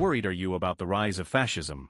worried are you about the rise of fascism?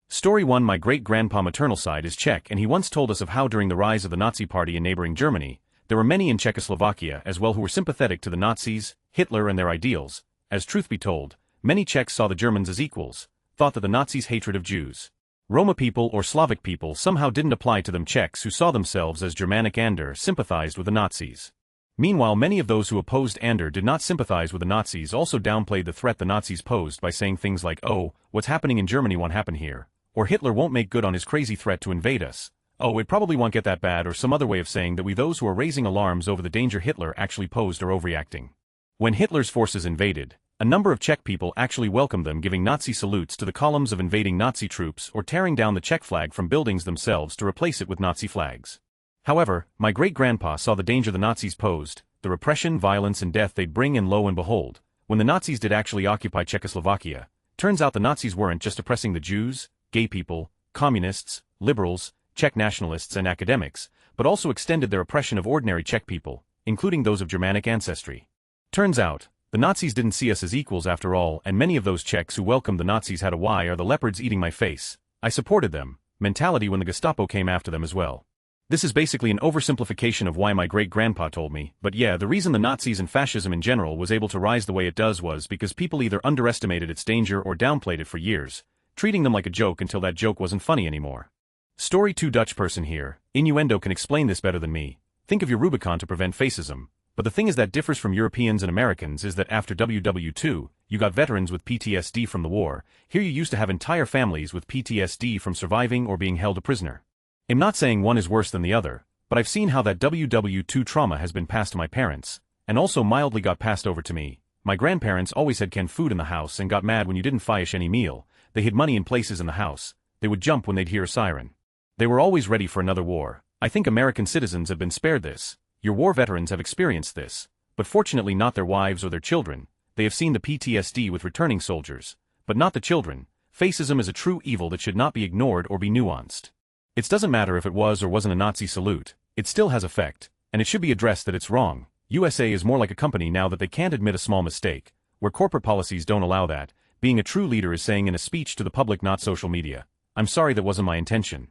Story 1. My great-grandpa maternal side is Czech, and he once told us of how during the rise of the Nazi Party in neighboring Germany, there were many in Czechoslovakia as well who were sympathetic to the Nazis, Hitler and their ideals. As truth be told, many Czechs saw the Germans as equals, thought that the Nazis' hatred of Jews, Roma people or Slavic people somehow didn't apply to them. Czechs who saw themselves as Germanic Ander sympathized with the Nazis. Meanwhile, many of those who opposed Ander did not sympathize with the Nazis also downplayed the threat the Nazis posed by saying things like, "Oh, what's happening in Germany won't happen here," or "Hitler won't make good on his crazy threat to invade us. Oh, it probably won't get that bad," or some other way of saying that we those who are raising alarms over the danger Hitler actually posed are overreacting. When Hitler's forces invaded, a number of Czech people actually welcomed them, giving Nazi salutes to the columns of invading Nazi troops or tearing down the Czech flag from buildings themselves to replace it with Nazi flags. However, my great-grandpa saw the danger the Nazis posed, the repression, violence and death they'd bring, and lo and behold, when the Nazis did actually occupy Czechoslovakia, turns out the Nazis weren't just oppressing the Jews, gay people, communists, liberals, Czech nationalists and academics, but also extended their oppression of ordinary Czech people, including those of Germanic ancestry. Turns out, the Nazis didn't see us as equals after all, and many of those Czechs who welcomed the Nazis had a "why are the leopards eating my face, I supported them" mentality when the Gestapo came after them as well. This is basically an oversimplification of why my great-grandpa told me, but yeah, the reason the Nazis and fascism in general was able to rise the way it does was because people either underestimated its danger or downplayed it for years, treating them like a joke until that joke wasn't funny anymore. Story 2. Dutch person here. Innuendo can explain this better than me. Think of your Rubicon to prevent fascism, but the thing is that differs from Europeans and Americans is that after WW2, you got veterans with PTSD from the war. Here you used to have entire families with PTSD from surviving or being held a prisoner. I'm not saying one is worse than the other, but I've seen how that WW2 trauma has been passed to my parents, and also mildly got passed over to me. My grandparents always had canned food in the house and got mad when you didn't finish any meal. They hid money in places in the house. They would jump when they'd hear a siren. They were always ready for another war. I think American citizens have been spared this. Your war veterans have experienced this, but fortunately not their wives or their children. They have seen the PTSD with returning soldiers, but not the children. Fascism is a true evil that should not be ignored or be nuanced. It doesn't matter if it was or wasn't a Nazi salute, it still has effect, and it should be addressed that it's wrong. USA is more like a company now that they can't admit a small mistake, where corporate policies don't allow that. Being a true leader is saying in a speech to the public, not social media, "I'm sorry, that wasn't my intention."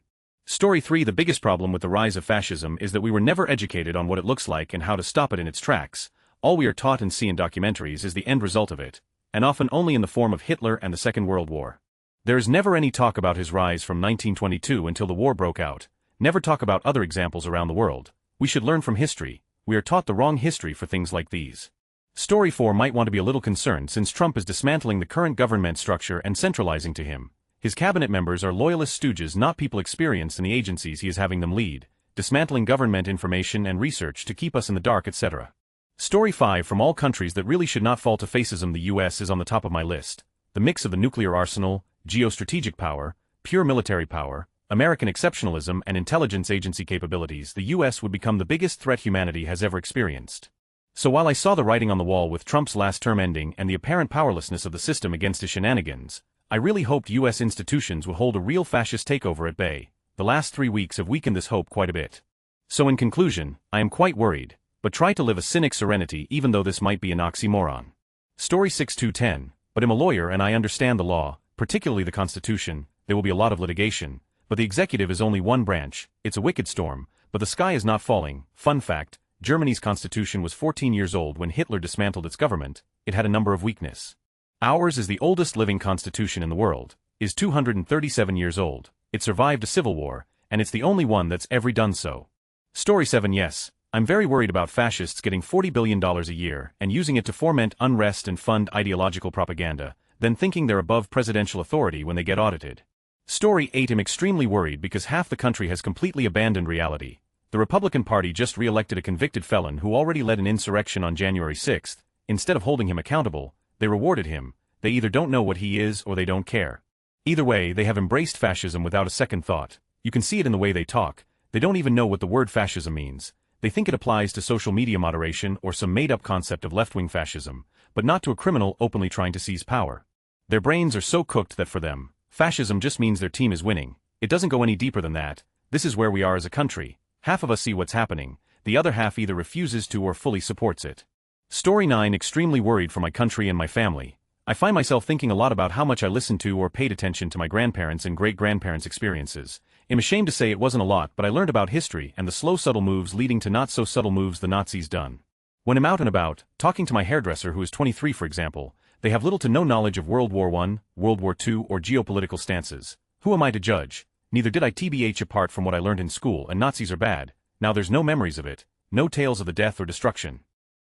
Story 3. The biggest problem with the rise of fascism is that we were never educated on what it looks like and how to stop it in its tracks. All we are taught and see in documentaries is the end result of it, and often only in the form of Hitler and the Second World War. There is never any talk about his rise from 1922 until the war broke out. Never talk about other examples around the world. We should learn from history. We are taught the wrong history for things like these. Story 4 might want to be a little concerned since Trump is dismantling the current government structure and centralizing to him. His cabinet members are loyalist stooges, not people experienced in the agencies he is having them lead, dismantling government information and research to keep us in the dark, etc. Story 5. From all countries that really should not fall to fascism, the US is on the top of my list. The mix of the nuclear arsenal, geostrategic power, pure military power, American exceptionalism and intelligence agency capabilities, the US would become the biggest threat humanity has ever experienced. So while I saw the writing on the wall with Trump's last term ending and the apparent powerlessness of the system against his shenanigans, I really hoped US institutions would hold a real fascist takeover at bay. The last 3 weeks have weakened this hope quite a bit. So in conclusion, I am quite worried, but try to live a cynic serenity even though this might be an oxymoron. Story 6 to 10. But I'm a lawyer and I understand the law, particularly the Constitution. There will be a lot of litigation, but the executive is only one branch. It's a wicked storm, but the sky is not falling. Fun fact, Germany's constitution was 14 years old when Hitler dismantled its government. It had a number of weaknesses. Ours is the oldest living constitution in the world, is 237 years old. It survived a civil war, and it's the only one that's ever done so. Story 7. Yes, I'm very worried about fascists getting $40 billion a year and using it to foment unrest and fund ideological propaganda, then thinking they're above presidential authority when they get audited. Story 8. I'm extremely worried because half the country has completely abandoned reality. The Republican Party just re-elected a convicted felon who already led an insurrection on January 6th. Instead of holding him accountable, they rewarded him. They either don't know what he is or they don't care. Either way, they have embraced fascism without a second thought. You can see it in the way they talk. They don't even know what the word fascism means. They think it applies to social media moderation or some made-up concept of left-wing fascism, but not to a criminal openly trying to seize power. Their brains are so cooked that for them, fascism just means their team is winning. It doesn't go any deeper than that. This is where we are as a country. Half of us see what's happening, the other half either refuses to or fully supports it. Story 9. Extremely worried for my country and my family. I find myself thinking a lot about how much I listened to or paid attention to my grandparents' and great-grandparents' experiences. I'm ashamed to say it wasn't a lot, but I learned about history and the slow subtle moves leading to not so subtle moves the Nazis done. When I'm out and about, talking to my hairdresser who is 23 for example, they have little to no knowledge of World War I, World War II or geopolitical stances. Who am I to judge? Neither did I tbh apart from what I learned in school, and Nazis are bad. Now there's no memories of it, no tales of the death or destruction.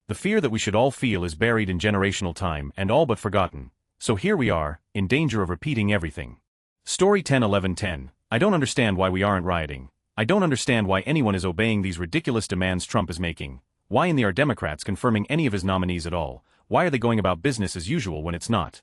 The fear that we should all feel is buried in generational time and all but forgotten. So here we are, in danger of repeating everything. Story 10-11-10. I don't understand why we aren't rioting. I don't understand why anyone is obeying these ridiculous demands Trump is making. Why in the are Democrats confirming any of his nominees at all? Why are they going about business as usual when it's not?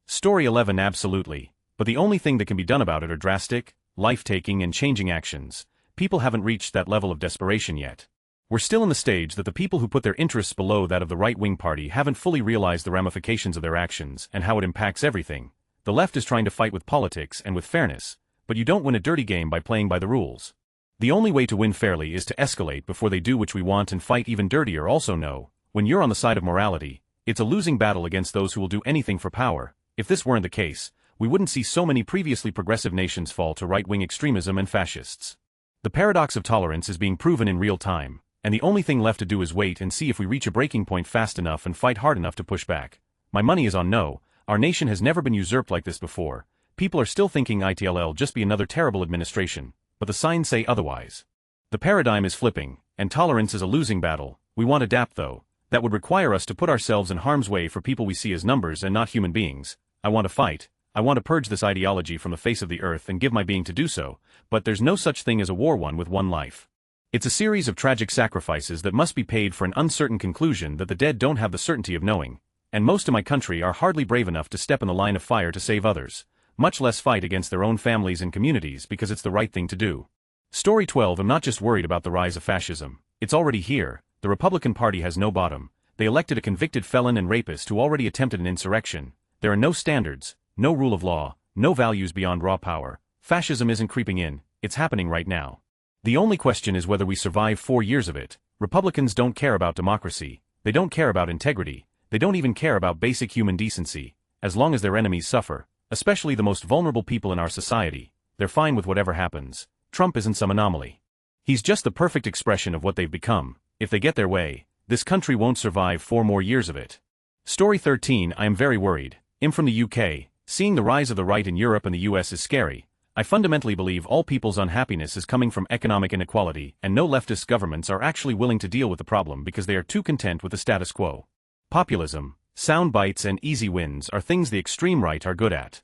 Story 11. Absolutely. But the only thing that can be done about it are drastic, life-taking and changing actions. People haven't reached that level of desperation yet. We're still in the stage that the people who put their interests below that of the right-wing party haven't fully realized the ramifications of their actions and how it impacts everything. The left is trying to fight with politics and with fairness, but you don't win a dirty game by playing by the rules. The only way to win fairly is to escalate before they do which we want and fight even dirtier. Also know, when you're on the side of morality, it's a losing battle against those who will do anything for power. If this weren't the case, we wouldn't see so many previously progressive nations fall to right-wing extremism and fascists. The paradox of tolerance is being proven in real time, and the only thing left to do is wait and see if we reach a breaking point fast enough and fight hard enough to push back. My money is on no. Our nation has never been usurped like this before. People are still thinking it'll just be another terrible administration, but the signs say otherwise. The paradigm is flipping, and tolerance is a losing battle. We want to adapt though. That would require us to put ourselves in harm's way for people we see as numbers and not human beings. I want to fight. I want to purge this ideology from the face of the earth and give my being to do so, but there's no such thing as a war won with one life. It's a series of tragic sacrifices that must be paid for an uncertain conclusion that the dead don't have the certainty of knowing, and most of my country are hardly brave enough to step in the line of fire to save others, much less fight against their own families and communities because it's the right thing to do. Story 12. I'm not just worried about the rise of fascism. It's already here. The Republican Party has no bottom. They elected a convicted felon and rapist who already attempted an insurrection. There are no standards, no rule of law, no values beyond raw power. Fascism isn't creeping in, it's happening right now. The only question is whether we survive 4 years of it. Republicans don't care about democracy, they don't care about integrity, they don't even care about basic human decency. As long as their enemies suffer, especially the most vulnerable people in our society, they're fine with whatever happens. Trump isn't some anomaly. He's just the perfect expression of what they've become. If they get their way, this country won't survive 4 more years of it. Story 13. I am very worried. I'm from the UK. Seeing the rise of the right in Europe and the US is scary. I fundamentally believe all people's unhappiness is coming from economic inequality, and no leftist governments are actually willing to deal with the problem because they are too content with the status quo. Populism, sound bites and easy wins are things the extreme right are good at.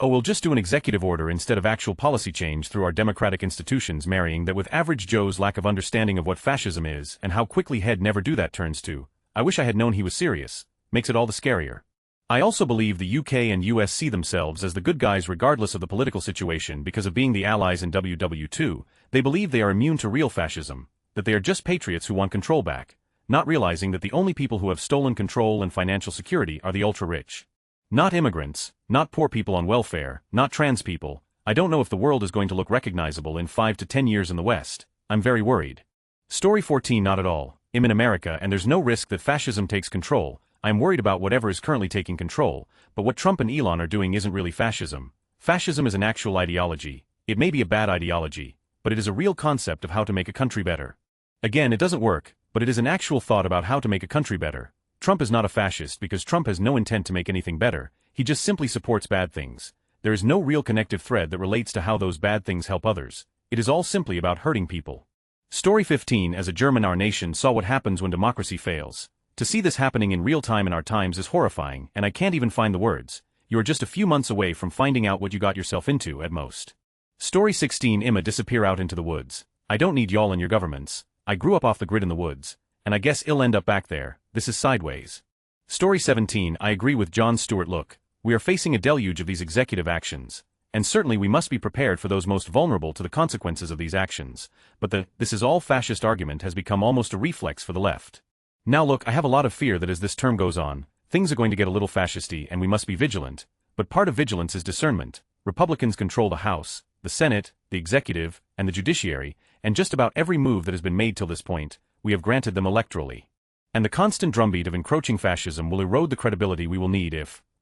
We'll just do an executive order instead of actual policy change through our democratic institutions, marrying that with average Joe's lack of understanding of what fascism is and how quickly he'd never do that turns to, I wish I had known he was serious, makes it all the scarier. I also believe the UK and US see themselves as the good guys regardless of the political situation because of being the allies in WW2, they believe they are immune to real fascism, that they are just patriots who want control back, not realizing that the only people who have stolen control and financial security are the ultra-rich. Not immigrants, not poor people on welfare, not trans people. I don't know if the world is going to look recognizable in 5 to 10 years in the West. I'm very worried. Story 14. Not at all. I'm in America and there's no risk that fascism takes control. I'm worried about whatever is currently taking control, but what Trump and Elon are doing isn't really fascism. Fascism is an actual ideology. It may be a bad ideology, but it is a real concept of how to make a country better. Again, it doesn't work, but it is an actual thought about how to make a country better. Trump is not a fascist because Trump has no intent to make anything better, he just simply supports bad things. There is no real connective thread that relates to how those bad things help others. It is all simply about hurting people. Story 15. As a German, our nation saw what happens when democracy fails. To see this happening in real time in our times is horrifying, and I can't even find the words. You are just a few months away from finding out what you got yourself into at most. Story 16. Imma disappear out into the woods. I don't need y'all and your governments. I grew up off the grid in the woods, and I guess I'll end up back there. This is sideways. Story 17. I agree with Jon Stewart. Look, we are facing a deluge of these executive actions, and certainly we must be prepared for those most vulnerable to the consequences of these actions, but this is all fascist argument has become almost a reflex for the left. Now look, I have a lot of fear that as this term goes on, things are going to get a little fascisty and we must be vigilant, but part of vigilance is discernment. Republicans control the House, the Senate, the executive, and the judiciary, and just about every move that has been made till this point, we have granted them electorally. And the constant drumbeat of encroaching fascism will erode the credibility we will need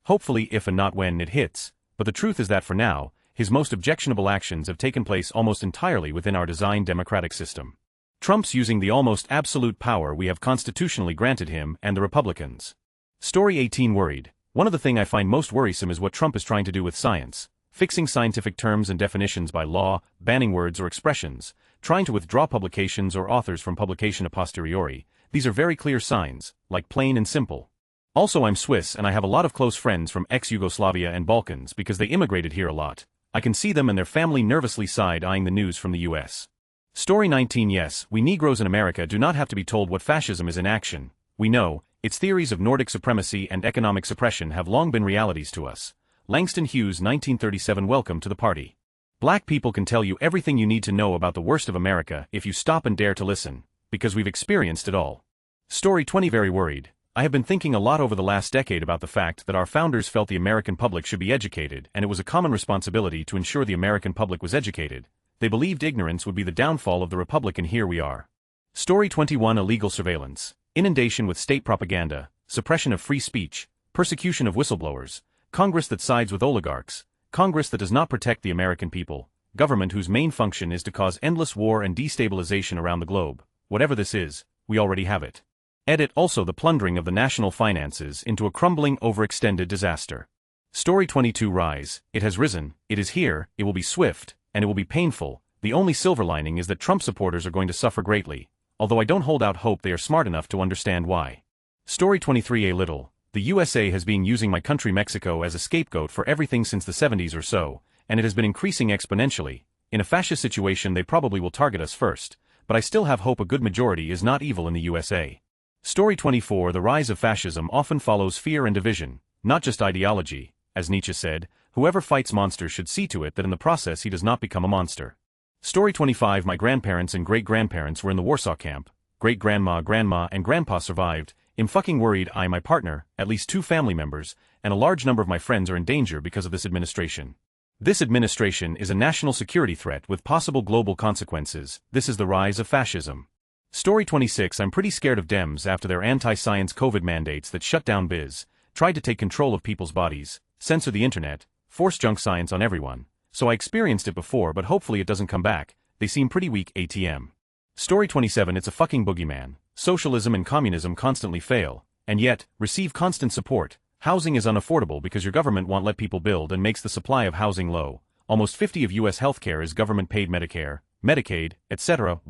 hopefully if and not when it hits, but the truth is that for now, his most objectionable actions have taken place almost entirely within our designed democratic system. Trump's using the almost absolute power we have constitutionally granted him and the Republicans. Story 18 worried. One of the things I find most worrisome is what Trump is trying to do with science. Fixing scientific terms and definitions by law, banning words or expressions, trying to withdraw publications or authors from publication a posteriori. These are very clear signs, like plain and simple. Also I'm Swiss and I have a lot of close friends from ex-Yugoslavia and Balkans because they immigrated here a lot. I can see them and their family nervously side-eyeing the news from the US. Story 19 Yes, we Negroes in America do not have to be told what fascism is in action. We know, its theories of Nordic supremacy and economic suppression have long been realities to us. Langston Hughes 1937 Welcome to the party. Black people can tell you everything you need to know about the worst of America if you stop and dare to listen, because we've experienced it all. Story 20 Very worried. I have been thinking a lot over the last decade about the fact that our founders felt the American public should be educated and it was a common responsibility to ensure the American public was educated. They believed ignorance would be the downfall of the republic and here we are. Story 21 Illegal surveillance, inundation with state propaganda, suppression of free speech, persecution of whistleblowers, Congress that sides with oligarchs, Congress that does not protect the American people, government whose main function is to cause endless war and destabilization around the globe. Whatever this is, we already have it. Edit also the plundering of the national finances into a crumbling overextended disaster. Story 22 Rise, it has risen, it is here, it will be swift, and it will be painful. The only silver lining is that Trump supporters are going to suffer greatly, although I don't hold out hope they are smart enough to understand why. Story 23 A little, the USA has been using my country Mexico as a scapegoat for everything since the 70s or so, and it has been increasing exponentially. In a fascist situation they probably will target us first, but I still have hope a good majority is not evil in the USA. Story 24 The rise of fascism often follows fear and division, not just ideology. As Nietzsche said, whoever fights monsters should see to it that in the process he does not become a monster. Story 25 My grandparents and great-grandparents were in the Warsaw camp. Great-grandma, grandma, and grandpa survived. I'm fucking worried my partner, at least 2 family members, and a large number of my friends are in danger because of this administration. This administration is a national security threat with possible global consequences. This is the rise of fascism. Story 26 I'm pretty scared of Dems after their anti-science COVID mandates that shut down biz, tried to take control of people's bodies, censor the internet, force junk science on everyone. So I experienced it before but hopefully it doesn't come back, they seem pretty weak ATM. Story 27 It's a fucking boogeyman. Socialism and communism constantly fail, and yet, receive constant support. Housing is unaffordable because your government won't let people build and makes the supply of housing low. Almost 50% of US healthcare is government-paid Medicare, Medicaid, etc.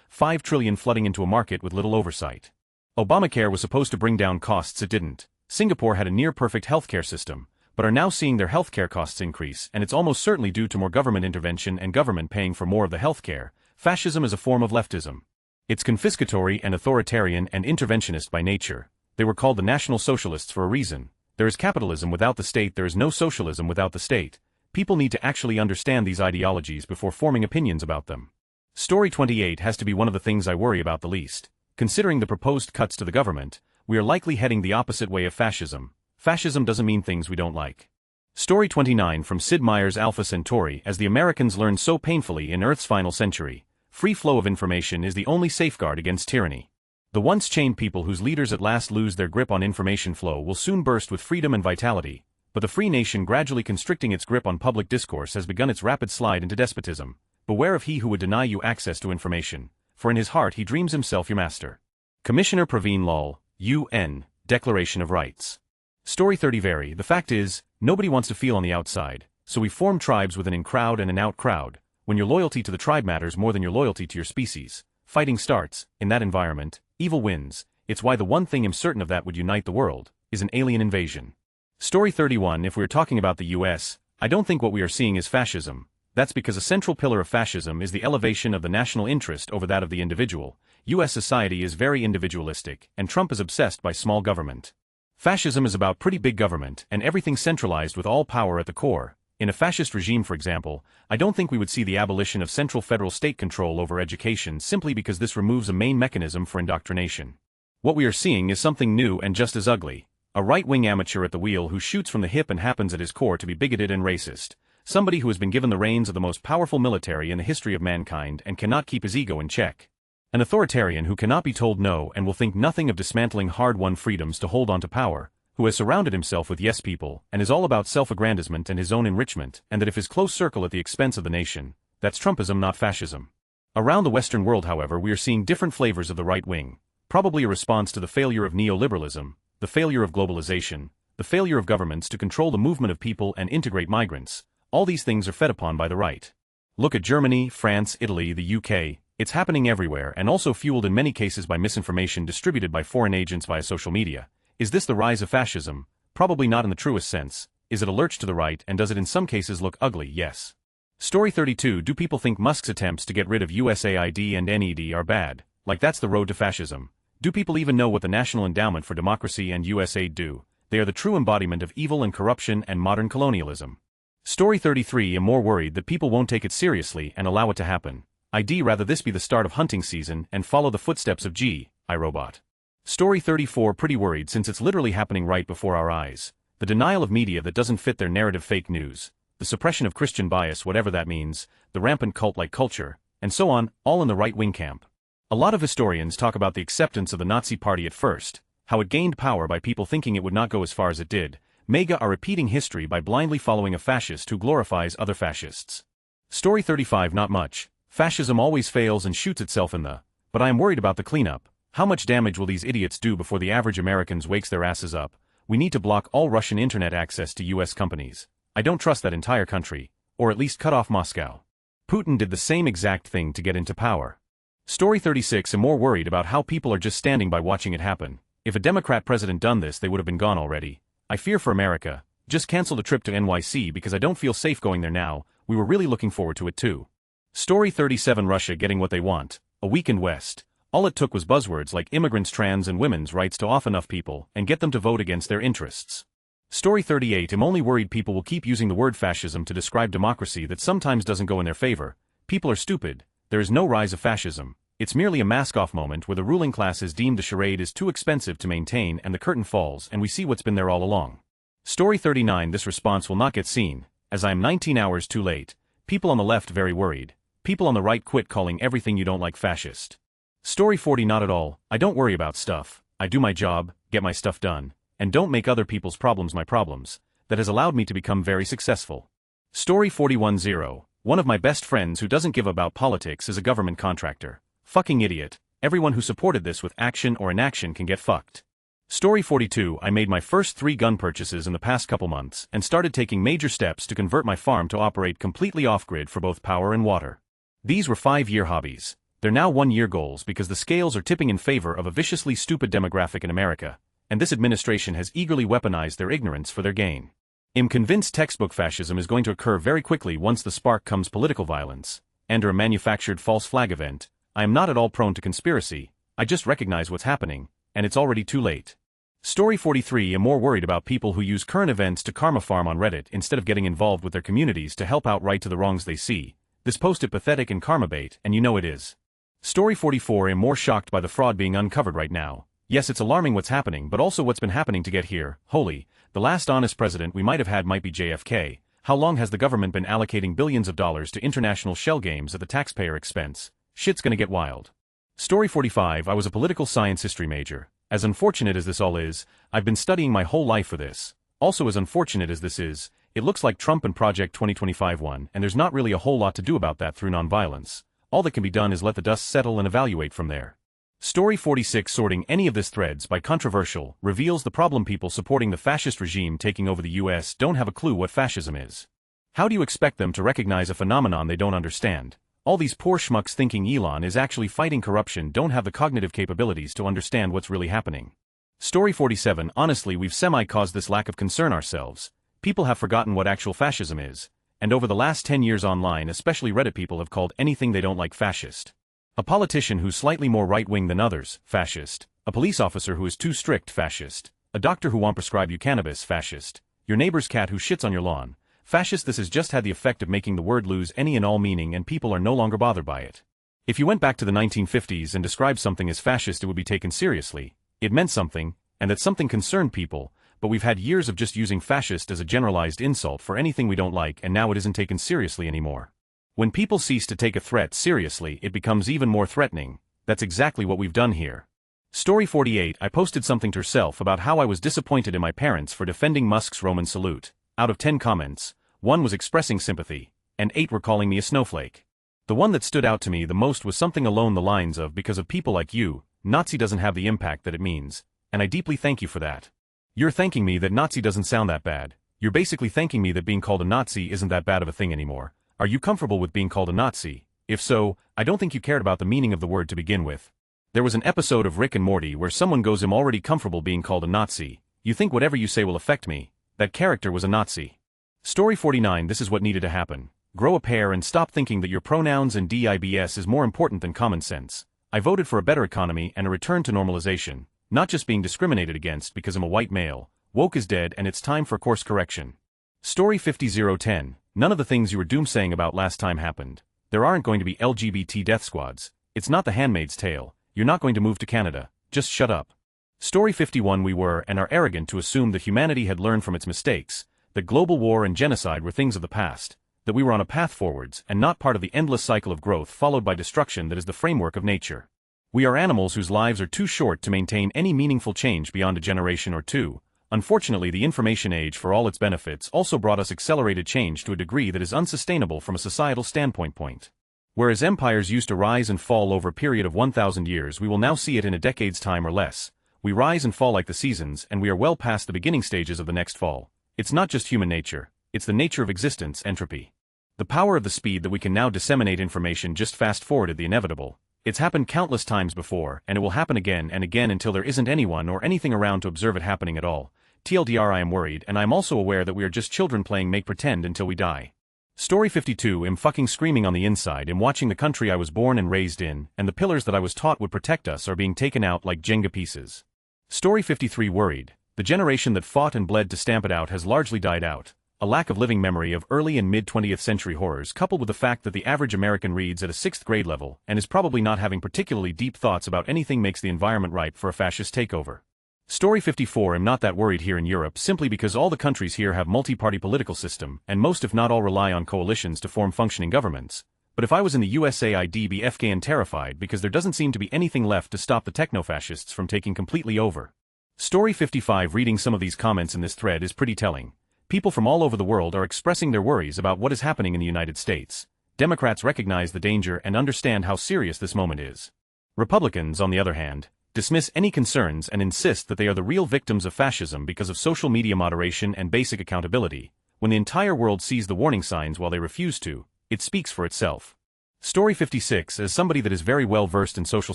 5 trillion flooding into a market with little oversight. Obamacare was supposed to bring down costs, it didn't. Singapore had a near-perfect healthcare system, but are now seeing their healthcare costs increase, and it's almost certainly due to more government intervention and government paying for more of the healthcare. Fascism is a form of leftism. It's confiscatory and authoritarian and interventionist by nature. They were called the National Socialists for a reason. There is capitalism without the state, there is no socialism without the state. People need to actually understand these ideologies before forming opinions about them. Story 28 has to be one of the things I worry about the least. Considering the proposed cuts to the government, we are likely heading the opposite way of fascism. Fascism doesn't mean things we don't like. Story 29 from Sid Meier's Alpha Centauri As the Americans learned so painfully in Earth's final century, free flow of information is the only safeguard against tyranny. The once chained people whose leaders at last lose their grip on information flow will soon burst with freedom and vitality, but the free nation gradually constricting its grip on public discourse has begun its rapid slide into despotism. Beware of he who would deny you access to information, for in his heart he dreams himself your master. Commissioner Praveen Lal, UN, Declaration of Rights. Story 30 Very The fact is, nobody wants to feel on the outside, so we form tribes with an in-crowd and an out-crowd. When your loyalty to the tribe matters more than your loyalty to your species, fighting starts. In that environment, evil wins. It's why the one thing I'm certain of that would unite the world is an alien invasion. Story 31 If we're talking about the US, I don't think what we are seeing is fascism. That's because a central pillar of fascism is the elevation of the national interest over that of the individual. US society is very individualistic, and Trump is obsessed by small government. Fascism is about pretty big government and everything centralized with all power at the core. In a fascist regime, for example, I don't think we would see the abolition of central federal state control over education simply because this removes a main mechanism for indoctrination. What we are seeing is something new and just as ugly. A right-wing amateur at the wheel who shoots from the hip and happens at his core to be bigoted and racist. Somebody who has been given the reins of the most powerful military in the history of mankind and cannot keep his ego in check. An authoritarian who cannot be told no and will think nothing of dismantling hard-won freedoms to hold on to power, who has surrounded himself with yes people and is all about self-aggrandizement and his own enrichment, and that if his close circle at the expense of the nation, that's Trumpism, not fascism. Around the Western world, however, we are seeing different flavors of the right wing, probably a response to the failure of neoliberalism, the failure of globalization, the failure of governments to control the movement of people and integrate migrants. All these things are fed upon by the right. Look at Germany, France, Italy, the UK, it's happening everywhere and also fueled in many cases by misinformation distributed by foreign agents via social media. Is this the rise of fascism? Probably not in the truest sense. Is it a lurch to the right, and does it in some cases look ugly? Yes. Story 32. Do people think Musk's attempts to get rid of USAID and NED are bad? Like that's the road to fascism? Do people even know what the National Endowment for Democracy and USAID do? They are the true embodiment of evil and corruption and modern colonialism. Story 33. I'm more worried that people won't take it seriously and allow it to happen. I'd rather this be the start of hunting season and follow the footsteps of iRobot. Story 34. Pretty worried since it's literally happening right before our eyes. The denial of media that doesn't fit their narrative, fake news, the suppression of Christian bias, whatever that means, the rampant cult-like culture, and so on, all in the right-wing camp. A lot of historians talk about the acceptance of the Nazi Party at first, how it gained power by people thinking it would not go as far as it did. MAGA are repeating history by blindly following a fascist who glorifies other fascists. Story 35. Not much. Fascism always fails and shoots itself in the, but I am worried about the cleanup. How much damage will these idiots do before the average Americans wakes their asses up? We need to block all Russian internet access to US companies. I don't trust that entire country, or at least cut off Moscow. Putin did the same exact thing to get into power. Story 36. I'm more worried about how people are just standing by watching it happen. If a Democrat president done this, they would have been gone already. I fear for America. Just canceled a trip to NYC because I don't feel safe going there now. We were really looking forward to it too. Story 37. Russia getting what they want. A weakened West. All it took was buzzwords like immigrants, trans and women's rights to off enough people and get them to vote against their interests. Story 38. I'm only worried people will keep using the word fascism to describe democracy that sometimes doesn't go in their favor. People are stupid. There is no rise of fascism. It's merely a mask-off moment where the ruling class has deemed the charade is too expensive to maintain and the curtain falls and we see what's been there all along. Story 39. This response will not get seen, as I am 19 hours too late. People on the left very worried. People on the right quit calling everything you don't like fascist. Story 40. Not at all. I don't worry about stuff. I do my job, get my stuff done, and don't make other people's problems my problems. That has allowed me to become very successful. Story 41. 0. One of my best friends who doesn't give about politics is a government contractor. Fucking idiot. Everyone who supported this with action or inaction can get fucked. Story 42. I made my first 3 gun purchases in the past couple months and started taking major steps to convert my farm to operate completely off-grid for both power and water. These were 5-year hobbies. They're now 1-year goals because the scales are tipping in favor of a viciously stupid demographic in America, and this administration has eagerly weaponized their ignorance for their gain. I'm convinced textbook fascism is going to occur very quickly once the spark comes political violence, and a manufactured false flag event. I am not at all prone to conspiracy, I just recognize what's happening, and it's already too late. Story 43. I'm more worried about people who use current events to karma farm on Reddit instead of getting involved with their communities to help out right to the wrongs they see. This post is pathetic and karma bait, and you know it is. Story 44. I'm more shocked by the fraud being uncovered right now. Yes, it's alarming what's happening, but also what's been happening to get here. Holy, the last honest president we might have had might be JFK. How long has the government been allocating billions of dollars to international shell games at the taxpayer expense? Shit's gonna get wild. Story 45. I was a political science history major. As unfortunate as this all is, I've been studying my whole life for this. Also, as unfortunate as this is, it looks like Trump and Project 2025 won, and there's not really a whole lot to do about that through nonviolence. All that can be done is let the dust settle and evaluate from there. Story 46. Sorting any of this threads by controversial reveals the problem: people supporting the fascist regime taking over the US don't have a clue what fascism is. How do you expect them to recognize a phenomenon they don't understand? All these poor schmucks thinking Elon is actually fighting corruption don't have the cognitive capabilities to understand what's really happening. Story 47. Honestly, we've semi-caused this lack of concern ourselves. People have forgotten what actual fascism is, and over the last 10 years online, especially Reddit, people have called anything they don't like fascist. A politician who's slightly more right-wing than others, fascist. A police officer who is too strict, fascist. A doctor who won't prescribe you cannabis, fascist. Your neighbor's cat who shits on your lawn, fascist. This has just had the effect of making the word lose any and all meaning, and people are no longer bothered by it. If you went back to the 1950s and described something as fascist, it would be taken seriously. It meant something, and that something concerned people, but we've had years of just using fascist as a generalized insult for anything we don't like, and now it isn't taken seriously anymore. When people cease to take a threat seriously, it becomes even more threatening. That's exactly what we've done here. Story 48. I posted something to herself about how I was disappointed in my parents for defending Musk's Roman salute. Out of 10 comments, 1 was expressing sympathy, and 8 were calling me a snowflake. The one that stood out to me the most was something along the lines of, because of people like you, Nazi doesn't have the impact that it means, and I deeply thank you for that. You're thanking me that Nazi doesn't sound that bad. You're basically thanking me that being called a Nazi isn't that bad of a thing anymore. Are you comfortable with being called a Nazi? If so, I don't think you cared about the meaning of the word to begin with. There was an episode of Rick and Morty where someone goes, I'm already comfortable being called a Nazi. You think whatever you say will affect me. That character was a Nazi. Story 49. This is what needed to happen. Grow a pair and stop thinking that your pronouns and DIBS is more important than common sense. I voted for a better economy and a return to normalization, not just being discriminated against because I'm a white male. Woke is dead and it's time for course correction. Story 50-010. None of the things you were doomsaying about last time happened. There aren't going to be LGBT death squads. It's not The Handmaid's Tale. You're not going to move to Canada. Just shut up. Story 51. We were and are arrogant to assume that humanity had learned from its mistakes, that global war and genocide were things of the past, that we were on a path forwards and not part of the endless cycle of growth followed by destruction that is the framework of nature. We are animals whose lives are too short to maintain any meaningful change beyond a generation or two. Unfortunately, the information age, for all its benefits, also brought us accelerated change to a degree that is unsustainable from a societal standpoint. Whereas empires used to rise and fall over a period of 1,000 years, we will now see it in a decade's time or less. We rise and fall like the seasons, and we are well past the beginning stages of the next fall. It's not just human nature, it's the nature of existence, entropy. The power of the speed that we can now disseminate information just fast-forwarded the inevitable. It's happened countless times before, and it will happen again and again until there isn't anyone or anything around to observe it happening at all. TLDR, I am worried, and I'm also aware that we are just children playing make-pretend until we die. Story 52. I'm fucking screaming on the inside. I'm watching the country I was born and raised in, and the pillars that I was taught would protect us are being taken out like Jenga pieces. Story 53. Worried. The generation that fought and bled to stamp it out has largely died out. A lack of living memory of early and mid-20th century horrors, coupled with the fact that the average American reads at a 6th grade level and is probably not having particularly deep thoughts about anything, makes the environment ripe for a fascist takeover. Story 54. I'm not that worried here in Europe, simply because all the countries here have multi-party political system, and most if not all rely on coalitions to form functioning governments. But if I was in the USA, I'd be FK and terrified, because there doesn't seem to be anything left to stop the techno-fascists from taking completely over. Story 55. Reading some of these comments in this thread is pretty telling. People from all over the world are expressing their worries about what is happening in the United States. Democrats recognize the danger and understand how serious this moment is. Republicans, on the other hand, dismiss any concerns and insist that they are the real victims of fascism because of social media moderation and basic accountability. When the entire world sees the warning signs while they refuse to, it speaks for itself. Story 56. As somebody that is very well versed in social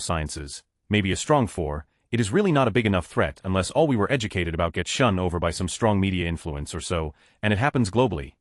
sciences, maybe a strong 4, it is really not a big enough threat unless all we were educated about gets shunned over by some strong media influence or so, and it happens globally.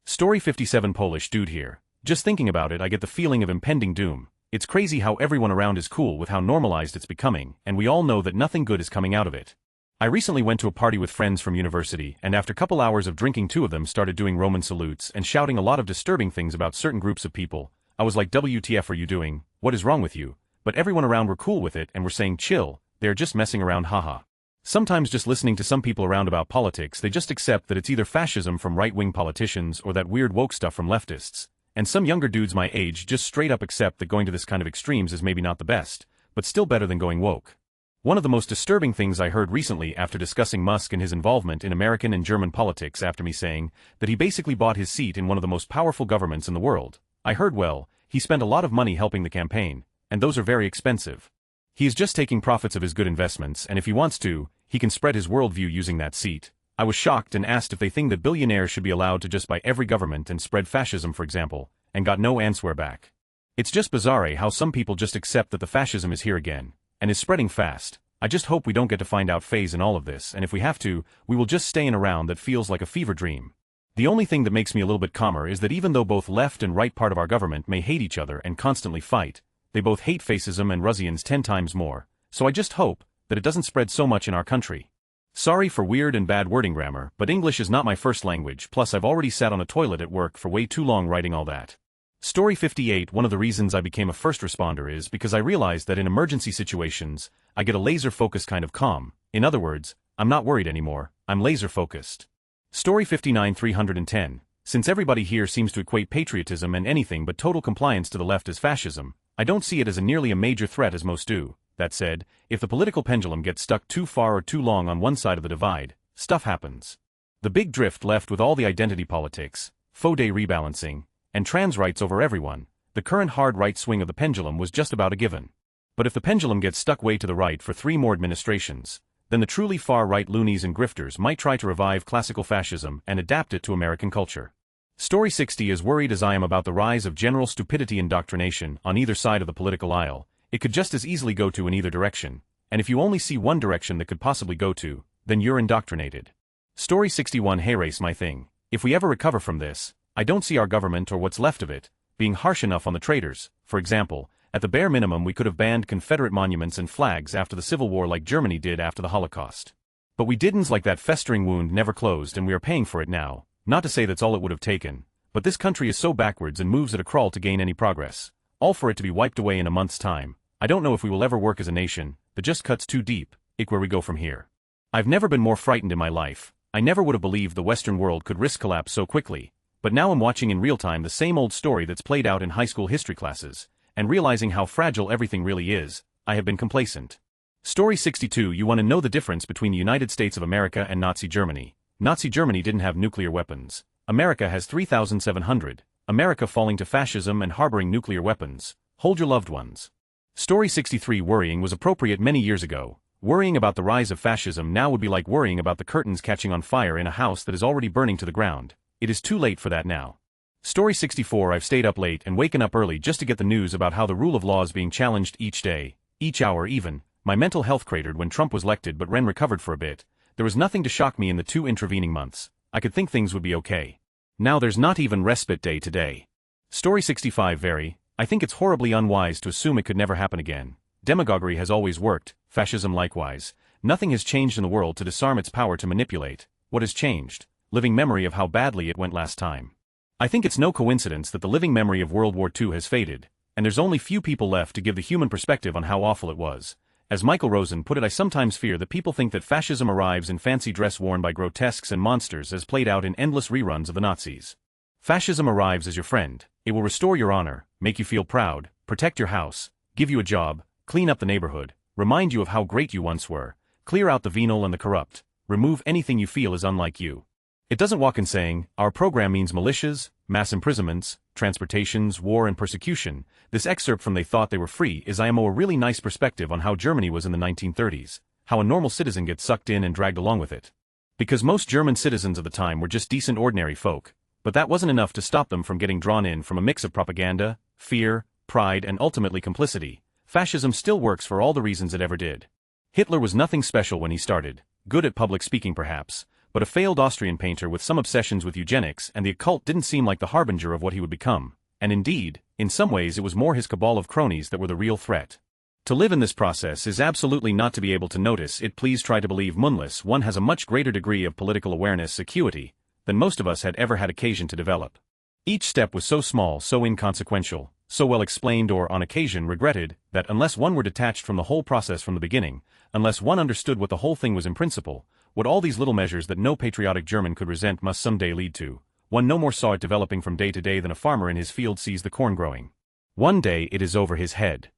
Story 57. Polish dude here. Just thinking about it, I get the feeling of impending doom. It's crazy how everyone around is cool with how normalized it's becoming, and we all know that nothing good is coming out of it. I recently went to a party with friends from university, and after a couple hours of drinking, 2 of them started doing Roman salutes and shouting a lot of disturbing things about certain groups of people. I was like, WTF are you doing? What is wrong with you? But everyone around were cool with it and were saying, chill, they're just messing around, haha. Sometimes just listening to some people around about politics, they just accept that it's either fascism from right-wing politicians or that weird woke stuff from leftists. And some younger dudes my age just straight up accept that going to this kind of extremes is maybe not the best, but still better than going woke. One of the most disturbing things I heard recently after discussing Musk and his involvement in American and German politics, after me saying that he basically bought his seat in one of the most powerful governments in the world, I heard, well, he spent a lot of money helping the campaign, and those are very expensive. He is just taking profits of his good investments, and if he wants to, he can spread his worldview using that seat. I was shocked and asked if they think that billionaires should be allowed to just buy every government and spread fascism, for example, and got no answer back. It's just bizarre how some people just accept that the fascism is here again, and is spreading fast. I just hope we don't get to find out phase in all of this, and if we have to, we will just stay in a round that feels like a fever dream. The only thing that makes me a little bit calmer is that even though both left and right part of our government may hate each other and constantly fight, they both hate fascism and Russians 10 times more, so I just hope that it doesn't spread so much in our country. Sorry for weird and bad wording grammar, but English is not my first language, plus I've already sat on a toilet at work for way too long writing all that. Story 58. One of the reasons I became a first responder is because I realized that in emergency situations, I get a laser-focused kind of calm. In other words, I'm not worried anymore, I'm laser-focused. Story 59. 310. Since everybody here seems to equate patriotism and anything but total compliance to the left as fascism, I don't see it as nearly a major threat as most do. That said, if the political pendulum gets stuck too far or too long on one side of the divide, stuff happens. The big drift left with all the identity politics, faux day rebalancing, and trans rights over everyone, the current hard right swing of the pendulum was just about a given. But if the pendulum gets stuck way to the right for 3 more administrations, then the truly far-right loonies and grifters might try to revive classical fascism and adapt it to American culture. Story 60 As worried as I am about the rise of general stupidity indoctrination on either side of the political aisle, it could just as easily go to in either direction, and if you only see one direction that could possibly go to, then you're indoctrinated. Story 61 Hey race my thing. If we ever recover from this, I don't see our government or what's left of it being harsh enough on the traitors. For example, at the bare minimum we could have banned Confederate monuments and flags after the Civil War like Germany did after the Holocaust. But we didn't, like that festering wound never closed, and we are paying for it now. Not to say that's all it would have taken, but this country is so backwards and moves at a crawl to gain any progress, all for it to be wiped away in a month's time. I don't know if we will ever work as a nation. That just cuts too deep. Where we go from here. I've never been more frightened in my life. I never would have believed the Western world could risk collapse so quickly, but now I'm watching in real time the same old story that's played out in high school history classes, and realizing how fragile everything really is, I have been complacent. Story 62 You want to know the difference between the United States of America and Nazi Germany. Nazi Germany didn't have nuclear weapons. America has 3,700. America falling to fascism and harboring nuclear weapons. Hold your loved ones. Story 63 Worrying was appropriate many years ago. Worrying about the rise of fascism now would be like worrying about the curtains catching on fire in a house that is already burning to the ground. It is too late for that now. Story 64 I've stayed up late and waken up early just to get the news about how the rule of law is being challenged each day, each hour even. My mental health cratered when Trump was elected but Ren recovered for a bit. There was nothing to shock me in the 2 intervening months. I could think things would be okay. Now there's not even respite day today. Story 65 I think it's horribly unwise to assume it could never happen again. Demagoguery has always worked, fascism likewise. Nothing has changed in the world to disarm its power to manipulate. What has changed? Living memory of how badly it went last time. I think it's no coincidence that the living memory of World War II has faded, and there's only few people left to give the human perspective on how awful it was. As Michael Rosen put it, I sometimes fear that people think that fascism arrives in fancy dress worn by grotesques and monsters as played out in endless reruns of the Nazis. Fascism arrives as your friend. It will restore your honor, make you feel proud, protect your house, give you a job, clean up the neighborhood, remind you of how great you once were, clear out the venal and the corrupt, remove anything you feel is unlike you. It doesn't walk in saying, our program means militias, mass imprisonments, transportations, war and persecution. This excerpt from They Thought They Were Free is IMO a really nice perspective on how Germany was in the 1930s, how a normal citizen gets sucked in and dragged along with it. Because most German citizens of the time were just decent ordinary folk, but that wasn't enough to stop them from getting drawn in from a mix of propaganda, fear, pride and ultimately complicity. Fascism still works for all the reasons it ever did. Hitler was nothing special when he started, good at public speaking perhaps, but a failed Austrian painter with some obsessions with eugenics and the occult didn't seem like the harbinger of what he would become, and indeed, in some ways it was more his cabal of cronies that were the real threat. To live in this process is absolutely not to be able to notice it. Please try to believe Munless one has a much greater degree of political awareness acuity than most of us had ever had occasion to develop. Each step was so small, so inconsequential, so well explained or, on occasion, regretted, that unless one were detached from the whole process from the beginning, unless one understood what the whole thing was in principle, what all these little measures that no patriotic German could resent must someday lead to, one no more saw it developing from day to day than a farmer in his field sees the corn growing. One day it is over his head.